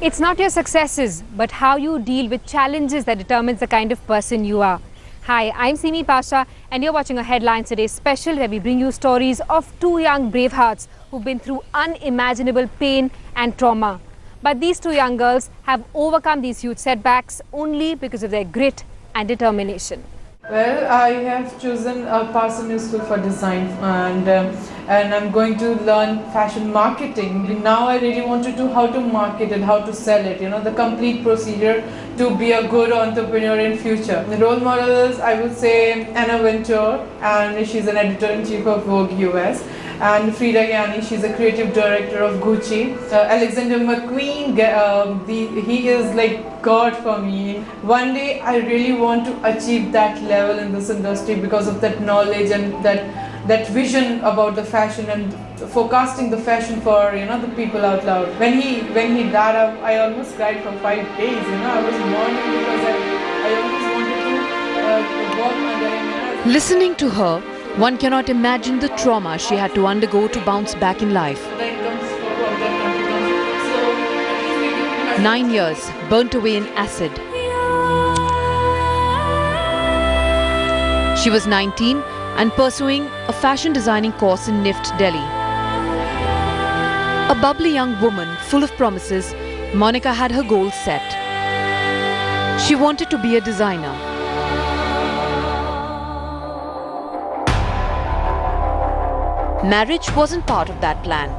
It's not your successes, but how you deal with challenges that determines the kind of person you are. Hi, I'm Simi Pasha and you're watching a Headlines Today special where we bring you stories of two young bravehearts who've been through unimaginable pain and trauma. But these two young girls have overcome these huge setbacks only because of their grit and determination. Well, I have chosen a Parsonage School for Design and I'm going to learn fashion marketing. Now I really want to do how to market it, how to sell it, the complete procedure to be a good entrepreneur in future. The role models, I would say Anna Wintour, and she's an editor-in-chief of Vogue US. And Frida Gianni, she's a creative director of Gucci. Alexander McQueen, he is like God for me. One day I really want to achieve that level in this industry because of that knowledge and that vision about the fashion and forecasting the fashion for the people out loud. When he died, I almost cried for 5 days. I was mourning because I always wanted to walk under him. Listening to her, one cannot imagine the trauma she had to undergo to bounce back in life. 9 years burnt away in acid. She was 19 and pursuing a fashion designing course in NIFT, Delhi. A bubbly young woman full of promises, Monica had her goals set. She wanted to be a designer. Marriage wasn't part of that plan.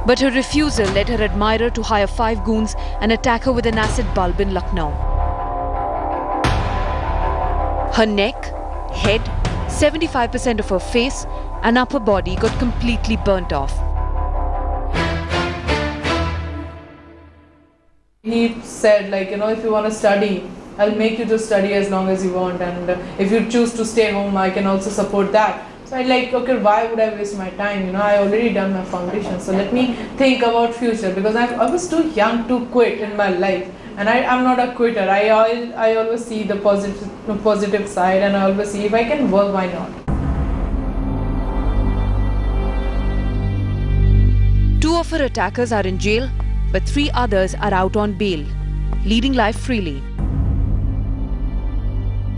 But her refusal led her admirer to hire 5 goons and attack her with an acid bulb in Lucknow. Her neck, head, 75% of her face and upper body got completely burnt off. He said, if you want to study, I'll make you to study as long as you want, and if you choose to stay home, I can also support that. So I okay, why would I waste my time? I already done my foundation, so let me think about future, because I was too young to quit in my life, and I'm not a quitter. I always see the positive side, and I always see if I can work, why not? 2 of her attackers are in jail, but 3 others are out on bail, leading life freely.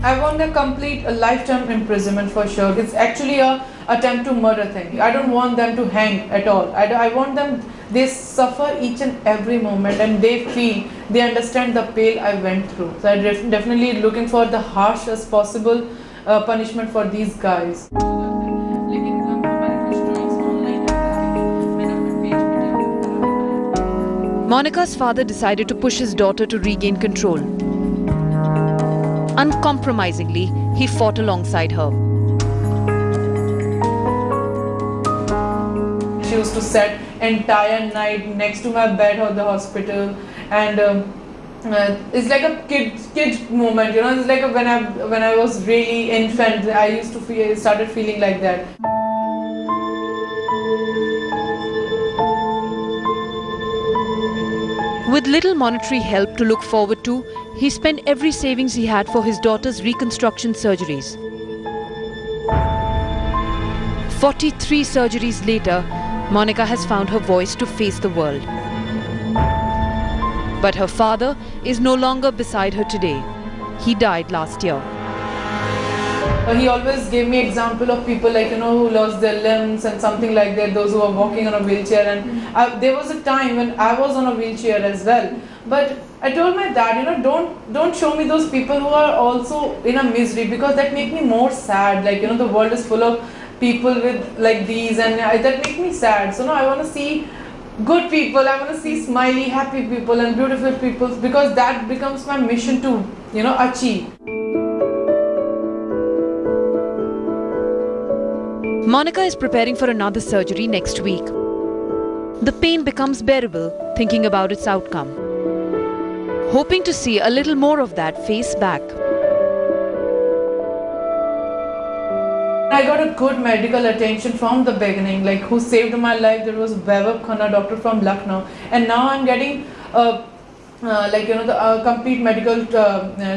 I want a complete lifetime imprisonment for sure. It's actually a attempt to murder thing. I don't want them to hang at all. I want them, they suffer each and every moment and they understand the pain I went through. So I'm definitely looking for the harshest possible punishment for these guys. Monica's father decided to push his daughter to regain control. Uncompromisingly, he fought alongside her. She used to sit entire night next to my bed at the hospital, and it's like a kid moment, It's like when I was really infant, I used to started feeling like that. With little monetary help to look forward to, he spent every savings he had for his daughter's reconstruction surgeries. 43 surgeries later, Monica has found her voice to face the world. But her father is no longer beside her today. He died last year. He always gave me example of people who lost their limbs and something like that, those who are walking on a wheelchair, and there was a time when I was on a wheelchair as well. But I told my dad, don't show me those people who are also in a misery, because that make me more sad. The world is full of people with like these, and that make me sad. So no, I want to see good people, I want to see smiley, happy people and beautiful people, because that becomes my mission to, achieve. Monica is preparing for another surgery next week. The pain becomes bearable thinking about its outcome. Hoping to see a little more of that face back. I got a good medical attention from the beginning, who saved my life. There was Vaibhav Khanna, doctor from Lucknow, and now I'm getting the complete medical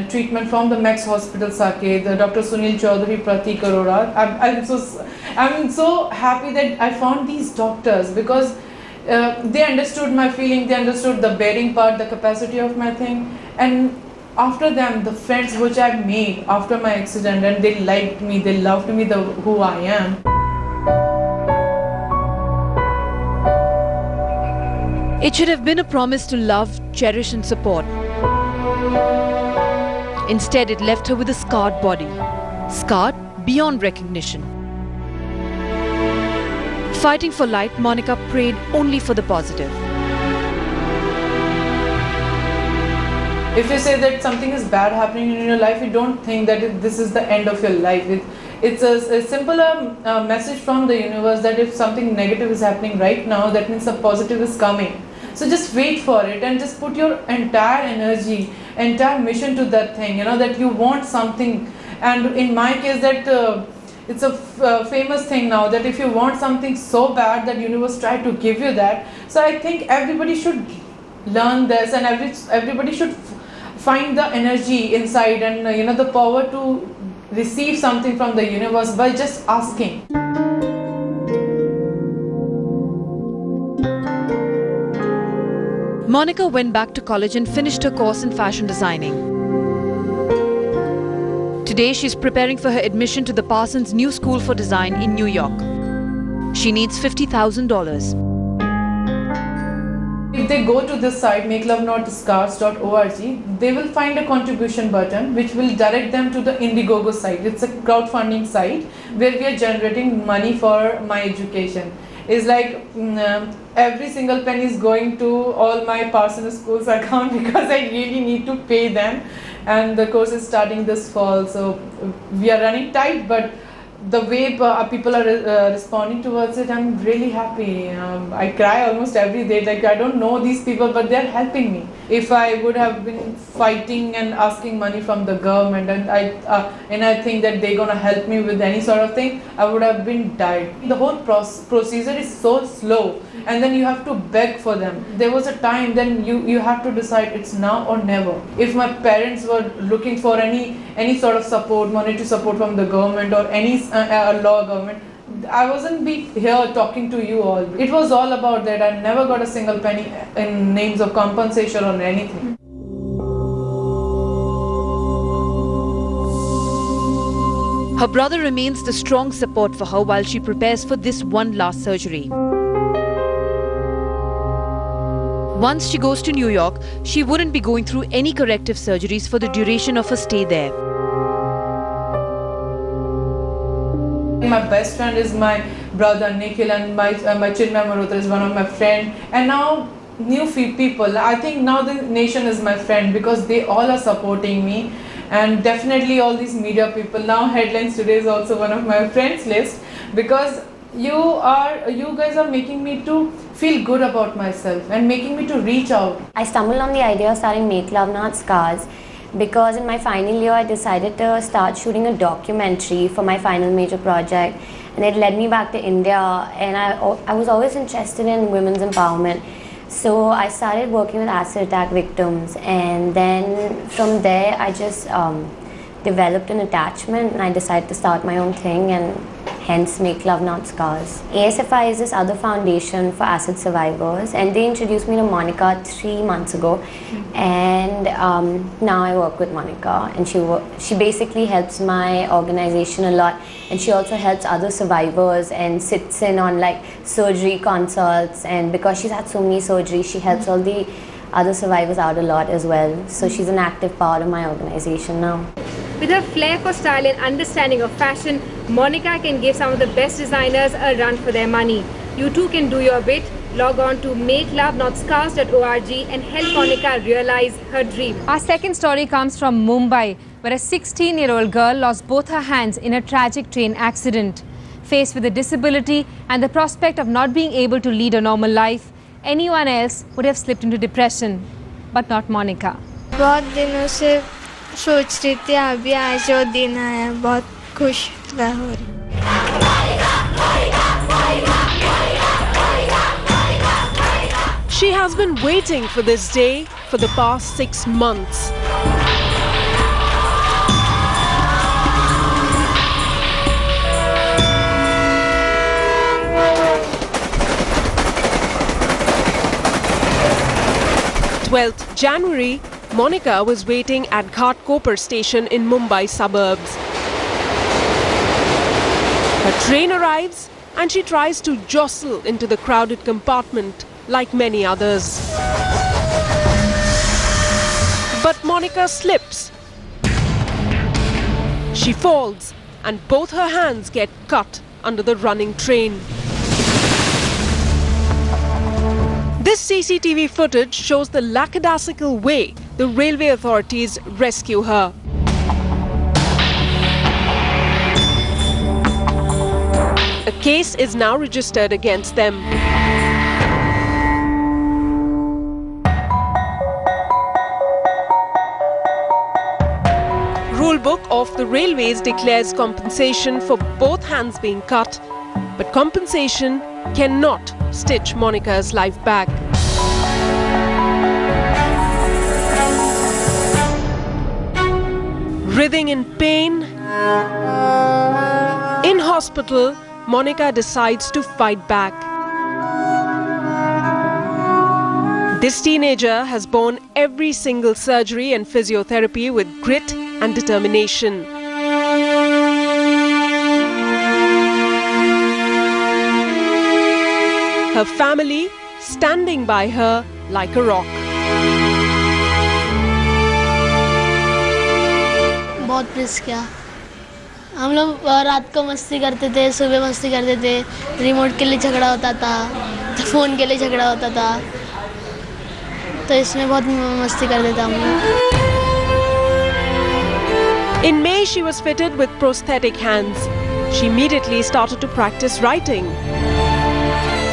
treatment from the Max Hospital Saket, the Dr. Sunil Chaudhary, Pratik Arora. I'm so happy that I found these doctors, because they understood my feeling, they understood the bearing part, the capacity of my thing. And after them, the friends which I made after my accident, and they liked me, they loved me, who I am. It should have been a promise to love, cherish and support. Instead, it left her with a scarred body. Scarred beyond recognition. Fighting for light, Monica prayed only for the positive. If you say that something is bad happening in your life, you don't think that this is the end of your life. It's a simple message from the universe that if something negative is happening right now, that means a positive is coming. So just wait for it and just put your entire energy, entire mission to that thing, that you want something. And in my case, that it's a famous thing now, that if you want something so bad, that universe try to give you that. So I think everybody should learn this, and everybody should find the energy inside, and the power to receive something from the universe by just asking. Monica went back to college and finished her course in fashion designing. Today, she's preparing for her admission to the Parsons New School for Design in New York. She needs $50,000. If they go to this site, makelovenotthescars.org, they will find a contribution button which will direct them to the Indiegogo site. It's a crowdfunding site where we are generating money for my education. It's like every single penny is going to all my Parsons Schools account because I really need to pay them. And the course is starting this fall, so we are running tight, but the way people are responding towards it, I'm really happy. I cry almost every day. Like, I don't know these people, but they're helping me. If I would have been fighting and asking money from the government, and I think that they're gonna help me with any sort of thing, I would have been died. The whole procedure is so slow, and then you have to beg for them. There was a time then you have to decide it's now or never. If my parents were looking for any sort of support, monetary support from the government or any law government, I wasn't be here talking to you all. It was all about that. I never got a single penny in names of compensation or anything. Her brother remains the strong support for her while she prepares for this one last surgery. Once she goes to New York, she wouldn't be going through any corrective surgeries for the duration of her stay there. My best friend is my brother Nikhil, and my Chinmay Malhotra is one of my friends. And now new people, I think now the nation is my friend because they all are supporting me. And definitely all these media people. Now Headlines Today is also one of my friends list because you guys are making me to feel good about myself and making me to reach out. I stumbled on the idea of starting Make Love Not Scars because in my final year I decided to start shooting a documentary for my final major project, and it led me back to India, and I was always interested in women's empowerment. So I started working with acid attack victims, and then from there I just developed an attachment, and I decided to start my own thing, and hence Make Love Not Scars. ASFI is this other foundation for acid survivors, and they introduced me to Monica 3 months ago, and now I work with Monica, and she basically helps my organization a lot, and she also helps other survivors and sits in on like surgery consults, and because she's had so many surgeries, she helps all the other survivors out a lot as well. So she's an active part of my organization now. With her flair for style and understanding of fashion, Monica can give some of the best designers a run for their money. You too can do your bit. Log on to makelovenotscars.org and help Monica realize her dream. Our second story comes from Mumbai, where a 16-year-old girl lost both her hands in a tragic train accident. Faced with a disability and the prospect of not being able to lead a normal life, anyone else would have slipped into depression, but not Monica. बहुत दिनों से सोच रही थी, अभी आज वो दिन आया, बहुत खुश हो रही। She has been waiting for this day for the past 6 months. January, Monica was waiting at Ghatkopar station in Mumbai suburbs. Her train arrives and she tries to jostle into the crowded compartment like many others. But Monica slips. She falls and both her hands get cut under the running train. This CCTV footage shows the lackadaisical way the railway authorities rescue her. A case is now registered against them. Rulebook of the railways declares compensation for both hands being cut, but compensation cannot stitch Monica's life back. Writhing in pain, in hospital, Monica decides to fight back. This teenager has borne every single surgery and physiotherapy with grit and determination. Her family standing by her like a rock. बहुत miss किया। हम लोग रात को मस्ती करते थे, सुबह मस्ती करते थे, रिमोट के लिए झगड़ा होता था, फ़ोन के लिए झगड़ा होता था, तो इसमें बहुत मस्ती करते थे हम लोग। In May, she was fitted with prosthetic hands. She immediately started to practice writing.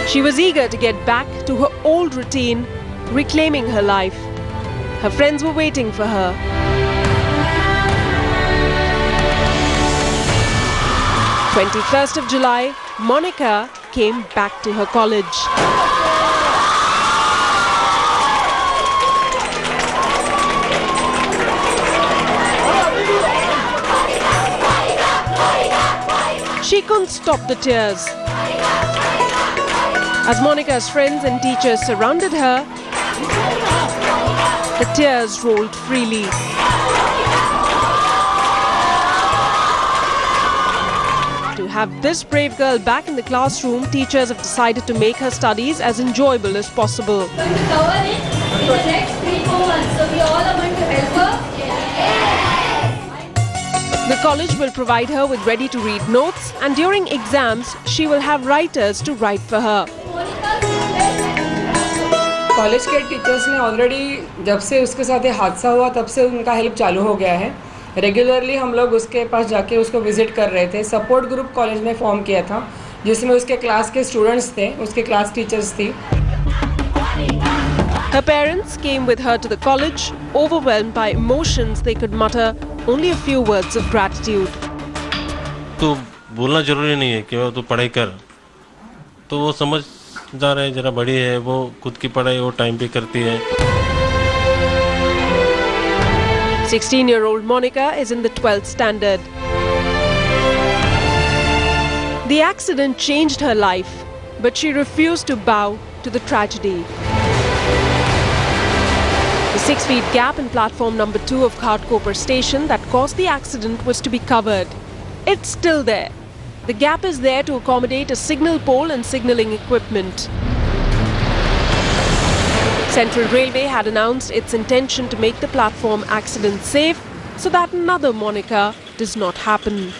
She was eager to get back to her old routine, reclaiming her life. Her friends were waiting for her. On 21st of July, Monica came back to her college. She couldn't stop the tears. As Monica's friends and teachers surrounded her, the tears rolled freely. To have this brave girl back in the classroom, teachers have decided to make her studies as enjoyable as possible. Going to cover it in the next 3-4 months. So we all are going to help her. The college will provide her with ready-to-read notes, and during exams, she will have writers to write for her. College के teachers ने already जब से उसके साथ ये हादसा हुआ तब से उनका हेल्प चालू हो गया है। रेगुलरली हम लोग उसके पास जाके उसको विजिट कर रहे थे। सपोर्ट ग्रुप कॉलेज में फॉर्म किया था जिसमें उसके क्लास के स्टूडेंट्स थे, उसके क्लास टीचर्स थी। Her parents came with her to the college, overwhelmed by emotions. They could mutter only a few words of gratitude. तो बोलना जरूरी नहीं है कि वो तो पढ़ाई कर, तो वो समझ जा रहे हैं, जरा बड़ी है, वो खुद की पढ़ाई वो टाइम पे करती है। 16-year-old Monica is in the 12th standard. The accident changed her life, but she refused to bow to the tragedy. The 6-feet gap in platform number 2 of Ghatkopar station that caused the accident was to be covered. It's still there. The gap is there to accommodate a signal pole and signalling equipment. Central Railway had announced its intention to make the platform accident safe so that another Monica does not happen.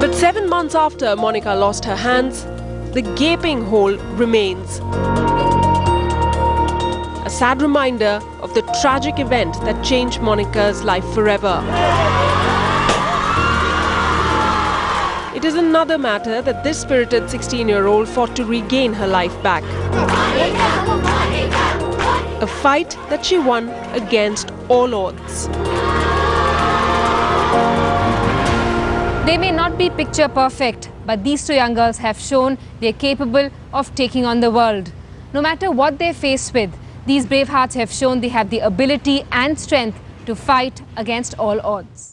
But 7 months after Monica lost her hands, the gaping hole remains. A sad reminder of the tragic event that changed Monica's life forever. It is another matter that this spirited 16-year-old fought to regain her life back. A fight that she won against all odds. They may not be picture perfect, but these two young girls have shown they're capable of taking on the world. No matter what they're faced with, these brave hearts have shown they have the ability and strength to fight against all odds.